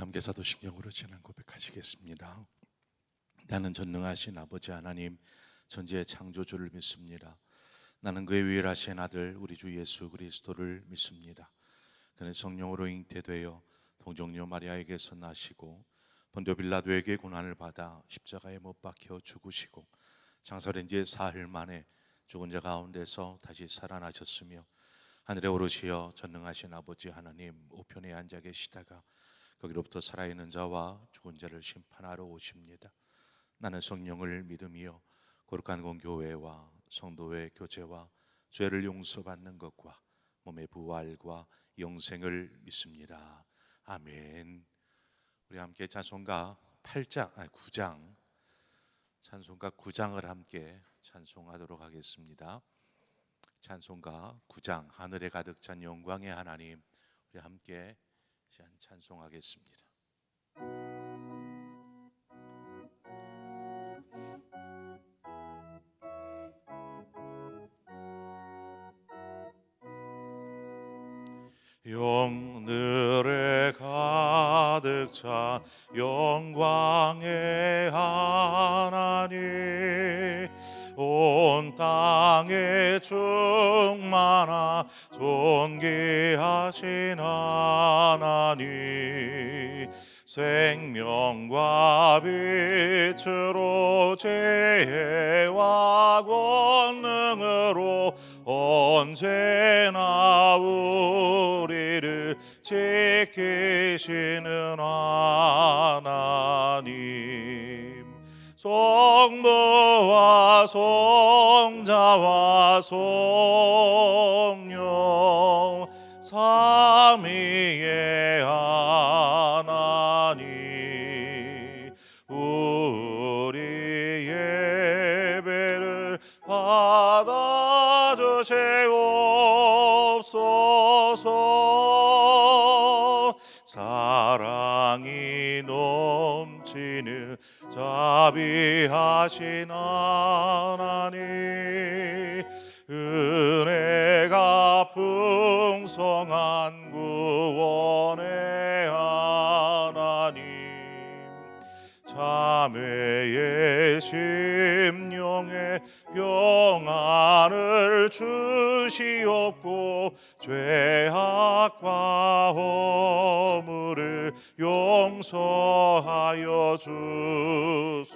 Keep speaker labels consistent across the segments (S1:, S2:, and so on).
S1: 함께 사도신경으로 지난 고백하시겠습니다. 나는 전능하신 아버지 하나님 천지의 창조주를 믿습니다. 나는 그의 유일하신 아들 우리 주 예수 그리스도를 믿습니다. 그는 성령으로 잉태되어 동정녀 마리아에게서 나시고 본디오 빌라도에게 고난을 받아 십자가에 못 박혀 죽으시고 장사된 지 사흘 만에 죽은 자 가운데서 다시 살아나셨으며 하늘에 오르시어 전능하신 아버지 하나님 우편에 앉아 계시다가 거기로부터 살아있는 자와 죽은 자를 심판하러 오십니다. 나는 성령을 믿으며 거룩한 공교회와 성도의 교제와 죄를 용서받는 것과 몸의 부활과 영생을 믿습니다. 아멘. 우리 함께 찬송가 9장 찬송가 9장을 함께 찬송하도록 하겠습니다. 찬송가 9장 하늘에 가득 찬 영광의 하나님, 우리 함께 찬송하겠습니다. 영늘에 가득 찬 영광의 하나님, 온 땅에 충만한 존귀하신 하나님, 생명과 빛으로 지혜와 권능으로 언제나 우리를 지키시는 하나님, 성부와 성자와 성령 삼위의 하나님, 우리 예배를 받아주시옵소서. 사랑이 넘치는 자비하신 하나님, 은혜가 풍성한 구원의 하나님, 자매의 심령에 평안을 주시옵고 죄악과 허물을 용서하여 주소서.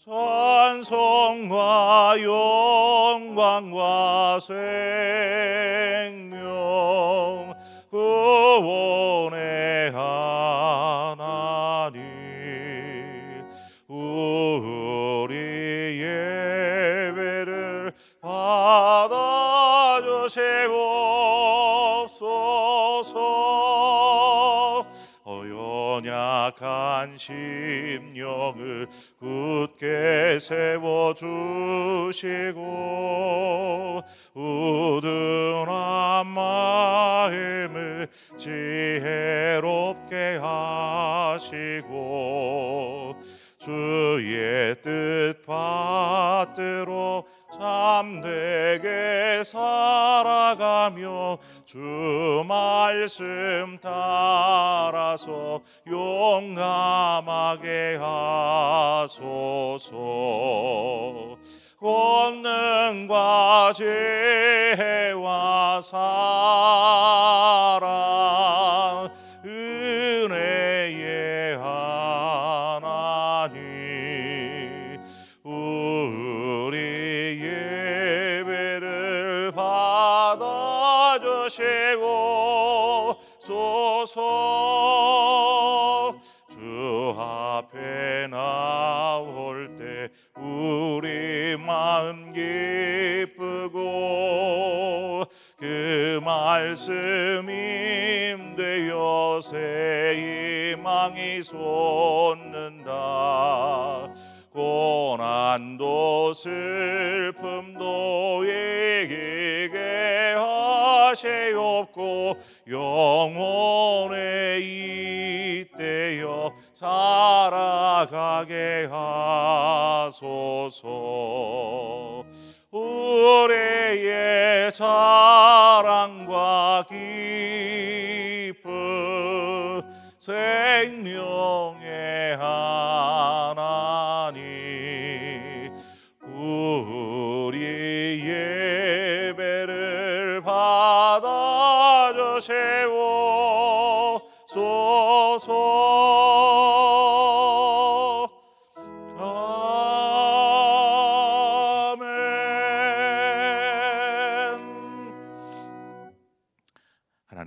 S1: 찬송과 영광과 생명 구원의 하나님, 우리 예배를 받아주시옵소서. 연약한 심령을 굳게 세워주시고 우둔한 마음을 지혜롭게 하시고 주의 뜻 받들어 참되게 살아가며 주 말씀 따라서 용감하게 하소서. 권능과 지혜와 사랑 은혜의 하나님, 우리 예배를 받아주시옵소서. 주 앞에 나올 때 우리 마음 기쁘고 그 말씀 임되어 새 희망이 솟는다. 고난도 슬픔도 이기게 하시옵고 영원에 잇대어 살아가게 하소서. 우리의 자랑과 기쁨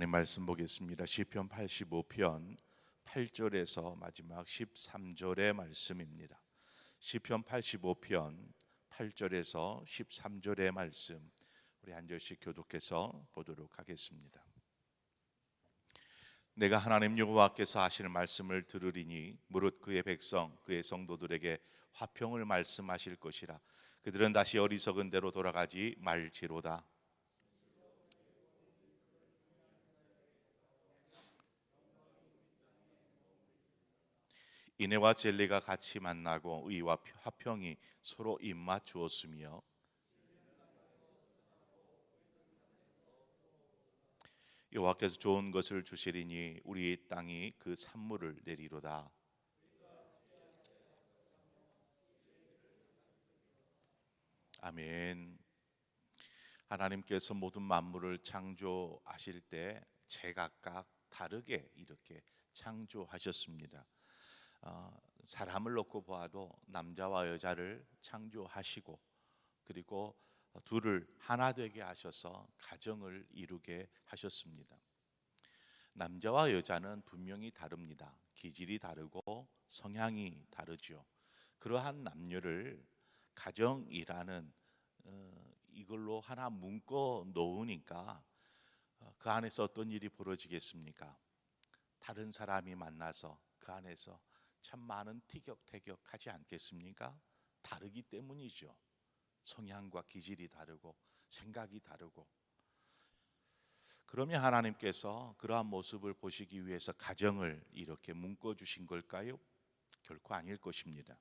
S1: 하나님 말씀 보겠습니다. 시편 85편 8절에서 마지막 13절의 말씀입니다. 시편 85편 8절에서 13절의 말씀, 우리 한 절씩 교독해서 보도록 하겠습니다. 내가 하나님 여호와께서 하시는 말씀을 들으리니 무릇 그의 백성 그의 성도들에게 화평을 말씀하실 것이라. 그들은 다시 어리석은 대로 돌아가지 말지로다. 인애와 진리가 같이 만나고 의와 화평이 서로 입맞추었으며 여호와께서 좋은 것을 주시리니 우리 땅이 그 산물을 내리로다. 아멘. 하나님께서 모든 만물을 창조하실 때 제각각 다르게 이렇게 창조하셨습니다. 사람을 놓고 보아도 남자와 여자를 창조하시고, 그리고 둘을 하나 되게 하셔서 가정을 이루게 하셨습니다. 남자와 여자는 분명히 다릅니다. 기질이 다르고 성향이 다르죠. 그러한 남녀를 가정이라는 이걸로 하나 묶어 놓으니까 그 안에서 어떤 일이 벌어지겠습니까? 다른 사람이 만나서 그 안에서 참 많은 티격태격하지 않겠습니까? 다르기 때문이죠. 성향과 기질이 다르고 생각이 다르고. 그러면 하나님께서 그러한 모습을 보시기 위해서 가정을 이렇게 묶어 주신 걸까요? 결코 아닐 것입니다.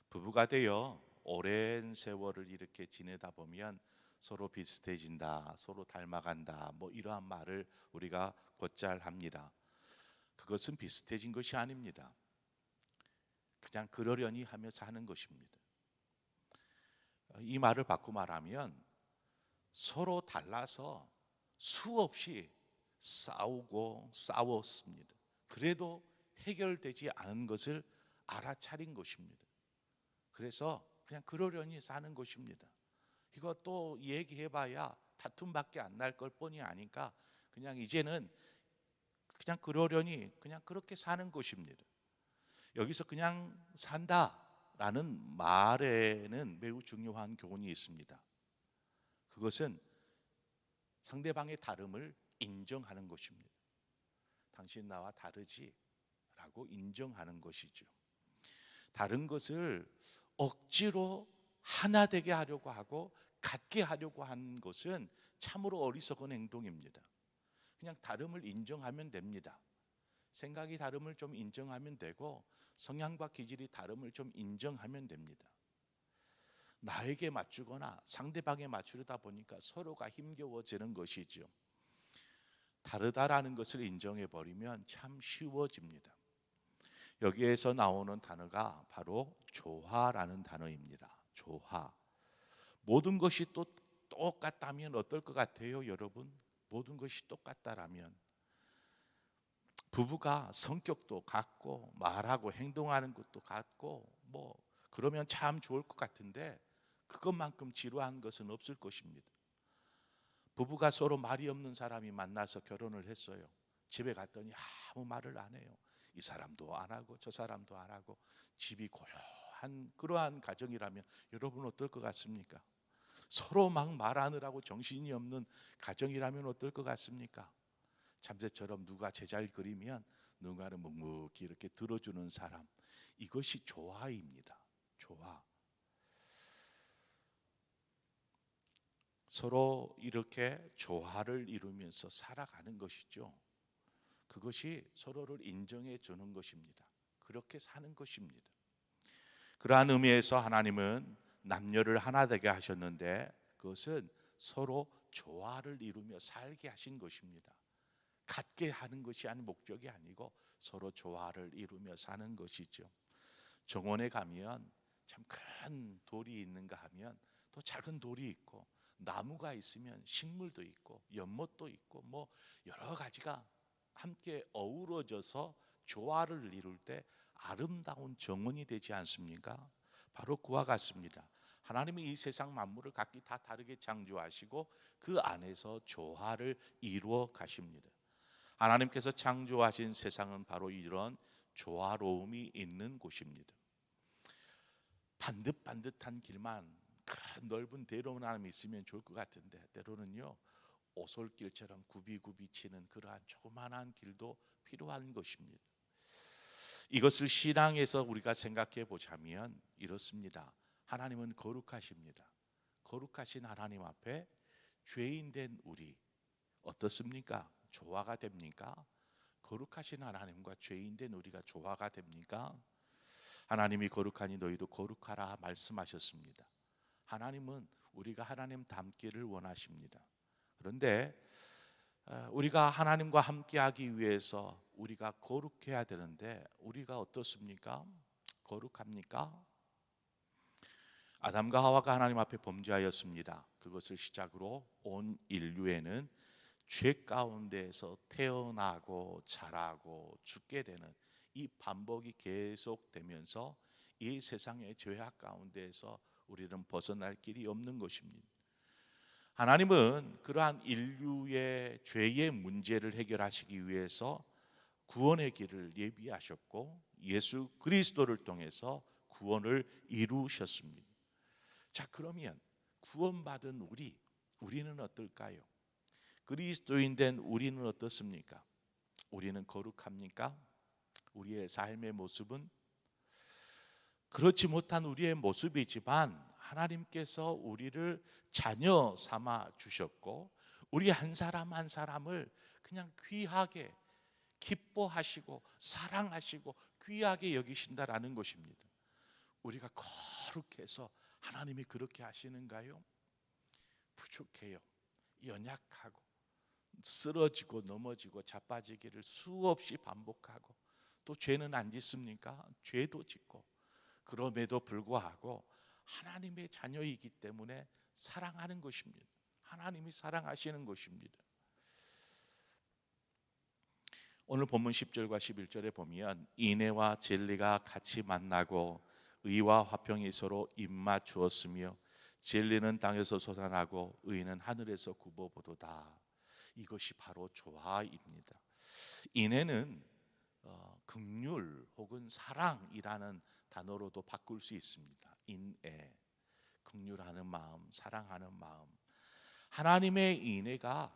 S1: 부부가 되어 오랜 세월을 이렇게 지내다 보면 서로 비슷해진다, 서로 닮아간다, 뭐 이러한 말을 우리가 곧잘 합니다. 그것은 비슷해진 것이 아닙니다. 그냥 그러려니 하며 사는 것입니다. 이 말을 바꿔 말하면 서로 달라서 수없이 싸우고 싸웠습니다. 그래도 해결되지 않은 것을 알아차린 것입니다. 그래서 그냥 그러려니 사는 것입니다. 이것도 얘기해봐야 다툼밖에 안 날 걸 뻔히 아니까 그냥 이제는 그냥 그러려니 그냥 그렇게 사는 것입니다. 여기서 그냥 산다라는 말에는 매우 중요한 교훈이 있습니다. 그것은 상대방의 다름을 인정하는 것입니다. 당신 나와 다르지? 라고 인정하는 것이죠. 다른 것을 억지로 하나 되게 하려고 하고 같게 하려고 하는 것은 참으로 어리석은 행동입니다. 그냥 다름을 인정하면 됩니다. 생각이 다름을 좀 인정하면 되고 성향과 기질이 다름을 좀 인정하면 됩니다. 나에게 맞추거나 상대방에 맞추려다 보니까 서로가 힘겨워지는 것이죠. 다르다라는 것을 인정해 버리면 참 쉬워집니다. 여기에서 나오는 단어가 바로 조화라는 단어입니다. 조화. 모든 것이 또 똑같다면 어떨 것 같아요, 여러분? 모든 것이 똑같다라면 부부가 성격도 같고 말하고 행동하는 것도 같고 뭐 그러면 참 좋을 것 같은데 그것만큼 지루한 것은 없을 것입니다. 부부가 서로 말이 없는 사람이 만나서 결혼을 했어요. 집에 갔더니 아무 말을 안 해요. 이 사람도 안 하고 저 사람도 안 하고 집이 고요한 그러한 가정이라면 여러분 어떨 것 같습니까? 서로 막 말하느라고 정신이 없는 가정이라면 어떨 것 같습니까? 참새처럼 누가 제잘 그리면 누가는 묵묵히 이렇게 들어주는 사람, 이것이 조화입니다. 조화. 서로 이렇게 조화를 이루면서 살아가는 것이죠. 그것이 서로를 인정해 주는 것입니다. 그렇게 사는 것입니다. 그러한 의미에서 하나님은 남녀를 하나 되게 하셨는데 그것은 서로 조화를 이루며 살게 하신 것입니다. 같게 하는 것이 목적이 아니고 서로 조화를 이루며 사는 것이죠. 정원에 가면 참 큰 돌이 있는가 하면 또 작은 돌이 있고 나무가 있으면 식물도 있고 연못도 있고 뭐 여러 가지가 함께 어우러져서 조화를 이룰 때 아름다운 정원이 되지 않습니까? 바로 그와 같습니다. 하나님이 이 세상 만물을 각기 다 다르게 창조하시고 그 안에서 조화를 이루어 가십니다. 하나님께서 창조하신 세상은 바로 이런 조화로움이 있는 곳입니다. 반듯반듯한 길만, 큰 넓은 대로만 있으면 좋을 것 같은데 때로는요 오솔길처럼 굽이굽이 치는 그러한 조그만한 길도 필요한 것입니다. 이것을 신앙에서 우리가 생각해 보자면 이렇습니다. 하나님은 거룩하십니다. 거룩하신 하나님 앞에 죄인된 우리 어떻습니까? 조화가 됩니까? 거룩하신 하나님과 죄인된 우리가 조화가 됩니까? 하나님이 거룩하니 너희도 거룩하라 말씀하셨습니다. 하나님은 우리가 하나님 닮기를 원하십니다. 그런데 우리가 하나님과 함께하기 위해서 우리가 거룩해야 되는데 우리가 어떻습니까? 거룩합니까? 아담과 하와가 하나님 앞에 범죄하였습니다. 그것을 시작으로 온 인류에는 죄 가운데에서 태어나고 자라고 죽게 되는 이 반복이 계속되면서 이 세상의 죄악 가운데에서 우리는 벗어날 길이 없는 것입니다. 하나님은 그러한 인류의 죄의 문제를 해결하시기 위해서 구원의 길을 예비하셨고 예수 그리스도를 통해서 구원을 이루셨습니다. 자, 그러면 구원받은 우리는 어떨까요? 그리스도인 된 우리는 어떻습니까? 우리는 거룩합니까? 우리의 삶의 모습은 그렇지 못한 우리의 모습이지만 하나님께서 우리를 자녀 삼아 주셨고 우리 한 사람 한 사람을 그냥 귀하게 기뻐하시고 사랑하시고 귀하게 여기신다라는 것입니다. 우리가 거룩해서 하나님이 그렇게 하시는가요? 부족해요. 연약하고 쓰러지고 넘어지고 자빠지기를 수없이 반복하고 또 죄는 안 짓습니까? 죄도 짓고 그럼에도 불구하고 하나님의 자녀이기 때문에 사랑하는 것입니다. 하나님이 사랑하시는 것입니다. 오늘 본문 10절과 11절에 보면 인애와 진리가 같이 만나고 의와 화평이 서로 입맞추었으며 진리는 땅에서 솟아나고 의는 하늘에서 굽어보도다. 이것이 바로 조화입니다. 인애는 긍휼 혹은 사랑이라는 단어로도 바꿀 수 있습니다. 인애, 긍휼하는 마음, 사랑하는 마음. 하나님의 인애가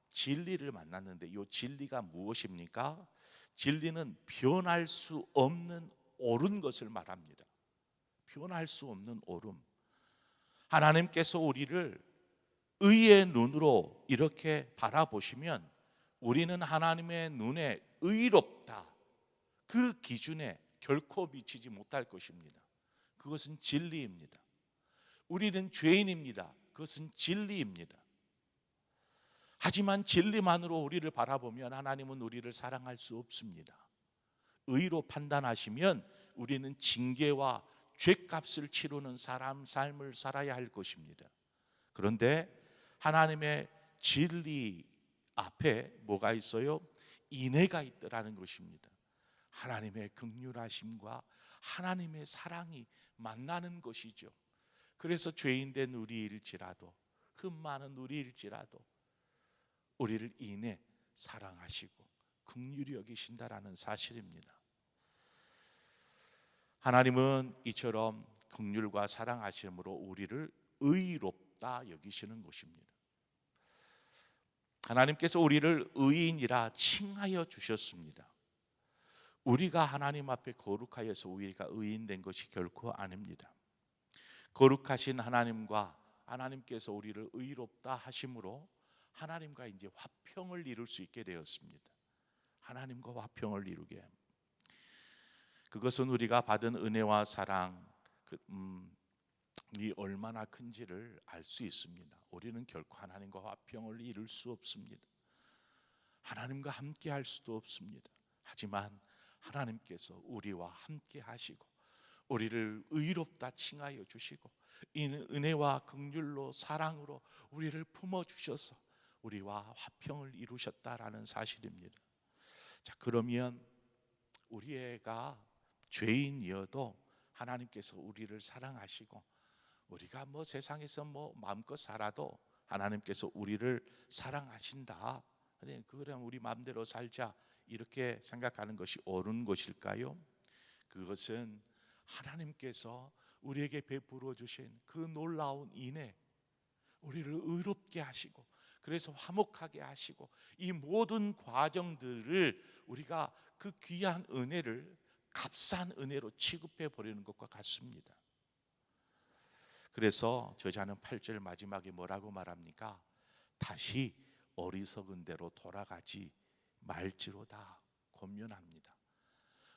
S1: 진리를 만났는데 이 진리가 무엇입니까? 진리는 변할 수 없는 옳은 것을 말합니다. 변할 수 없는 옳음. 하나님께서 우리를 의의 눈으로 이렇게 바라보시면 우리는 하나님의 눈에 의롭다. 그 기준에 결코 미치지 못할 것입니다. 그것은 진리입니다. 우리는 죄인입니다. 그것은 진리입니다. 하지만 진리만으로 우리를 바라보면 하나님은 우리를 사랑할 수 없습니다. 의로 판단하시면 우리는 징계와 죄값을 치르는 사람 삶을 살아야 할 것입니다. 그런데 하나님의 진리 앞에 뭐가 있어요? 인애가 있더라는 것입니다. 하나님의 긍휼하심과 하나님의 사랑이 만나는 것이죠. 그래서 죄인된 우리일지라도 흠 많은 우리일지라도 우리를 인해 사랑하시고 긍휼히 여기신다라는 사실입니다. 하나님은 이처럼 긍휼과 사랑하심으로 우리를 의롭다 여기시는 것입니다. 하나님께서 우리를 의인이라 칭하여 주셨습니다. 우리가 하나님 앞에 거룩하여서 우리가 의인된 것이 결코 아닙니다. 거룩하신 하나님과 하나님께서 우리를 의롭다 하심으로 하나님과 이제 화평을 이룰 수 있게 되었습니다. 하나님과 화평을 이루게. 그것은 우리가 받은 은혜와 사랑이 얼마나 큰지를 알 수 있습니다. 우리는 결코 하나님과 화평을 이룰 수 없습니다. 하나님과 함께 할 수도 없습니다. 하지만 하나님께서 우리와 함께 하시고 우리를 의롭다 칭하여 주시고 이 은혜와 긍휼로 사랑으로 우리를 품어 주셔서 우리와 화평을 이루셨다라는 사실입니다. 자, 그러면 우리가 죄인이어도 하나님께서 우리를 사랑하시고 우리가 세상에서 마음껏 살아도 하나님께서 우리를 사랑하신다. 그냥 우리 마음대로 살자 이렇게 생각하는 것이 옳은 것일까요? 그것은 하나님께서 우리에게 베풀어 주신 그 놀라운 인애, 우리를 의롭게 하시고 그래서 화목하게 하시고 이 모든 과정들을 우리가 그 귀한 은혜를 값싼 은혜로 취급해 버리는 것과 같습니다. 그래서 저자는 8절 마지막에 뭐라고 말합니까? 다시 어리석은 대로 돌아가지 말지로다 권면합니다.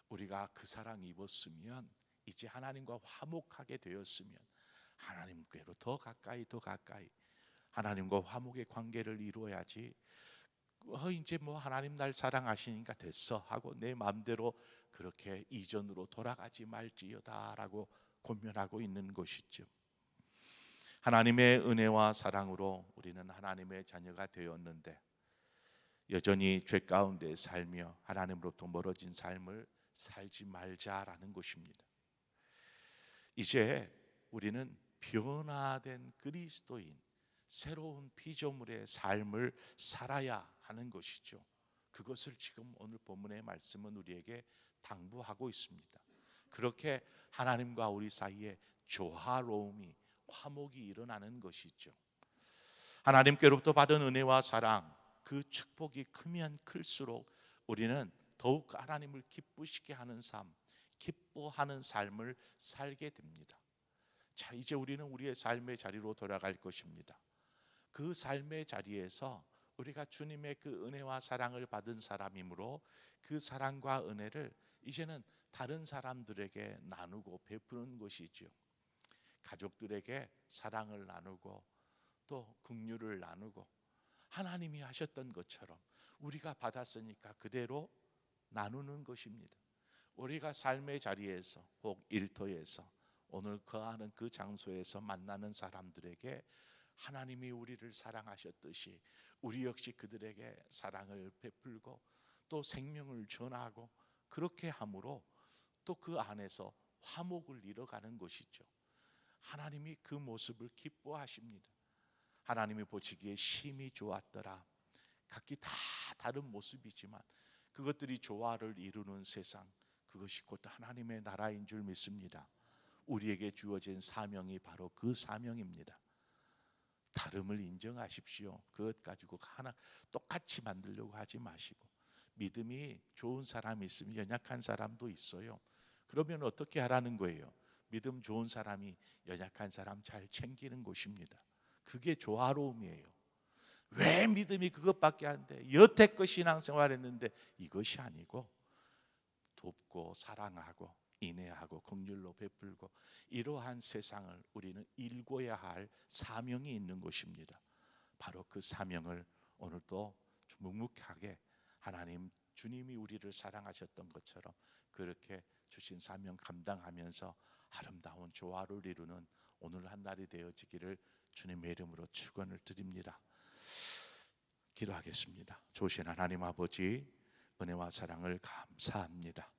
S1: 우리가 그 사랑 입었으면 이제 하나님과 화목하게 되었으면 하나님께로 더 가까이 하나님과 화목의 관계를 이루어야지 이제 뭐 하나님 날 사랑하시니까 됐어 하고 내 마음대로 그렇게 이전으로 돌아가지 말지어다라고 권면하고 있는 것이죠. 하나님의 은혜와 사랑으로 우리는 하나님의 자녀가 되었는데 여전히 죄 가운데 살며 하나님으로부터 멀어진 삶을 살지 말자라는 것입니다. 이제 우리는 변화된 그리스도인, 새로운 피조물의 삶을 살아야 하는 것이죠. 그것을 지금 오늘 본문의 말씀은 우리에게 당부하고 있습니다. 그렇게 하나님과 우리 사이에 조화로움이, 화목이 일어나는 것이죠. 하나님께로부터 받은 은혜와 사랑, 그 축복이 크면 클수록 우리는 더욱 하나님을 기쁘시게 하는 삶, 기뻐하는 삶을 살게 됩니다. 자, 이제 우리는 우리의 삶의 자리로 돌아갈 것입니다. 그 삶의 자리에서 우리가 주님의 그 은혜와 사랑을 받은 사람이므로 그 사랑과 은혜를 이제는 다른 사람들에게 나누고 베푸는 것이죠. 가족들에게 사랑을 나누고 또 긍휼을 나누고 하나님이 하셨던 것처럼 우리가 받았으니까 그대로 나누는 것입니다. 우리가 삶의 자리에서 혹 일터에서 오늘 거하는 그 장소에서 만나는 사람들에게 하나님이 우리를 사랑하셨듯이 우리 역시 그들에게 사랑을 베풀고 또 생명을 전하고 그렇게 함으로 또 그 안에서 화목을 이뤄가는 것이죠. 하나님이 그 모습을 기뻐하십니다. 하나님이 보시기에 심히 좋았더라. 각기 다 다른 모습이지만 그것들이 조화를 이루는 세상, 그것이 곧 하나님의 나라인 줄 믿습니다. 우리에게 주어진 사명이 바로 그 사명입니다. 다름을 인정하십시오. 그것 가지고 하나 똑같이 만들려고 하지 마시고, 믿음이 좋은 사람이 있으면 연약한 사람도 있어요. 그러면 어떻게 하라는 거예요? 믿음 좋은 사람이 연약한 사람 잘 챙기는 것입니다. 그게 조화로움이에요. 왜 믿음이 그것밖에 안 돼? 여태껏 신앙생활 했는데 이것이 아니고 돕고 사랑하고 인애하고 긍휼로 베풀고 이러한 세상을 우리는 일궈야 할 사명이 있는 것입니다. 바로 그 사명을 오늘도 묵묵하게 하나님 주님이 우리를 사랑하셨던 것처럼 그렇게 주신 사명 감당하면서 아름다운 조화를 이루는 오늘 한 날이 되어지기를 주님의 이름으로 축원을 드립니다. 기도하겠습니다. 좋으신 하나님 아버지, 은혜와 사랑을 감사합니다.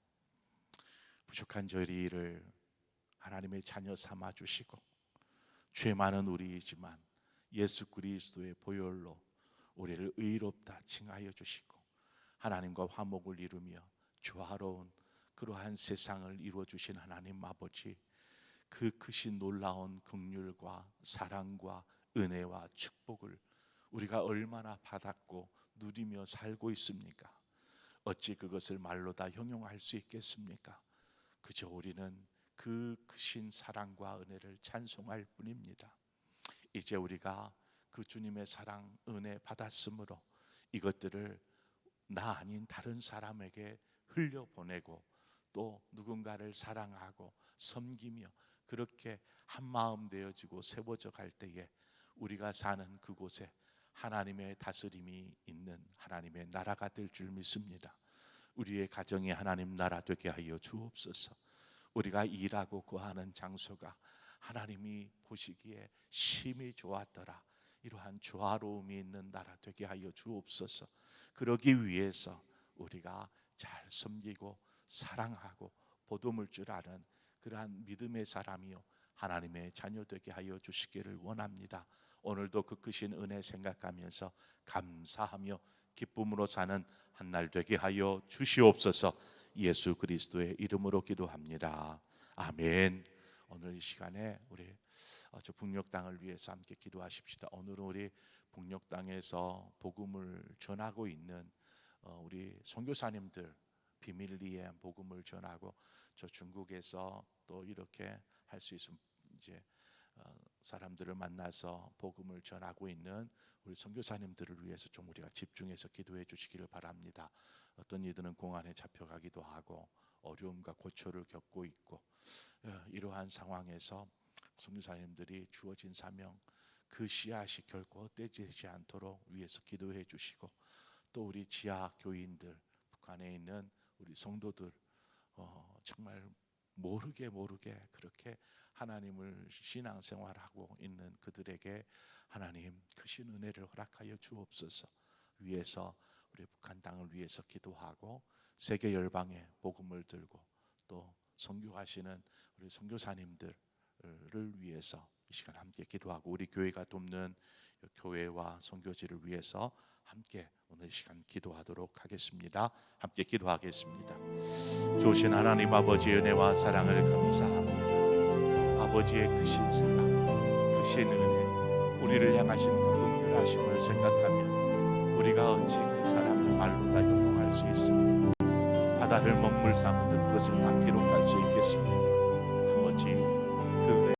S1: 부족한 저희를 하나님의 자녀 삼아 주시고 죄 많은 우리이지만 예수 그리스도의 보혈로 우리를 의롭다 칭하여 주시고 하나님과 화목을 이루며 조화로운 그러한 세상을 이루어 주신 하나님 아버지, 그 크신 놀라운 긍휼과 사랑과 은혜와 축복을 우리가 얼마나 받았고 누리며 살고 있습니까? 어찌 그것을 말로 다 형용할 수 있겠습니까? 그저 우리는 그 크신 사랑과 은혜를 찬송할 뿐입니다. 이제 우리가 그 주님의 사랑, 은혜 받았으므로 이것들을 나 아닌 다른 사람에게 흘려보내고 또 누군가를 사랑하고 섬기며 그렇게 한마음 되어지고 세워져 갈 때에 우리가 사는 그곳에 하나님의 다스림이 있는 하나님의 나라가 될 줄 믿습니다. 우리의 가정이 하나님 나라 되게 하여 주옵소서. 우리가 일하고 거하는 장소가 하나님이 보시기에 심히 좋았더라, 이러한 조화로움이 있는 나라 되게 하여 주옵소서. 그러기 위해서 우리가 잘 섬기고 사랑하고 보듬을 줄 아는 그러한 믿음의 사람이요 하나님의 자녀 되게 하여 주시기를 원합니다. 오늘도 그 크신 은혜 생각하면서 감사하며 기쁨으로 사는 한 날 되게 하여 주시옵소서. 예수 그리스도의 이름으로 기도합니다. 아멘. 오늘 이 시간에 우리 저 북녘 땅을 위해서 함께 기도하십시다. 오늘은 우리 북녘 땅에서 복음을 전하고 있는 우리 선교사님들, 비밀리에 복음을 전하고 저 중국에서 또 이렇게 할 수 있으면 이제 사람들을 만나서 복음을 전하고 있는 우리 선교사님들을 위해서 좀 우리가 집중해서 기도해 주시기를 바랍니다. 어떤 이들은 공안에 잡혀가기도 하고 어려움과 고초를 겪고 있고 이러한 상황에서 선교사님들이 주어진 사명, 그 씨앗이 결코 헛되지 않도록 위해서 기도해 주시고, 또 우리 지하 교인들, 북한에 있는 우리 성도들 정말 모르게 그렇게 하나님을 신앙생활하고 있는 그들에게 하나님 크신 은혜를 허락하여 주옵소서. 위해서 우리 북한 땅을 위해서 기도하고 세계 열방에 복음을 들고 또 선교하시는 우리 선교사님들을 위해서 이 시간 함께 기도하고, 우리 교회가 돕는 교회와 선교지를 위해서 함께 오늘 시간 기도하도록 하겠습니다. 함께 기도하겠습니다. 좋으신 하나님 아버지의 은혜와 사랑을 감사합니다. 아버지의 크신 사랑, 크신 은혜, 우리를 향하신 그 긍휼하심을 생각하면 우리가 어찌 그 사랑을 말로 다 형용할 수 있습니까? 바다를 먹물 삼은 듯 그것을 다 기록할 수 있겠습니까? 아버지, 그 은혜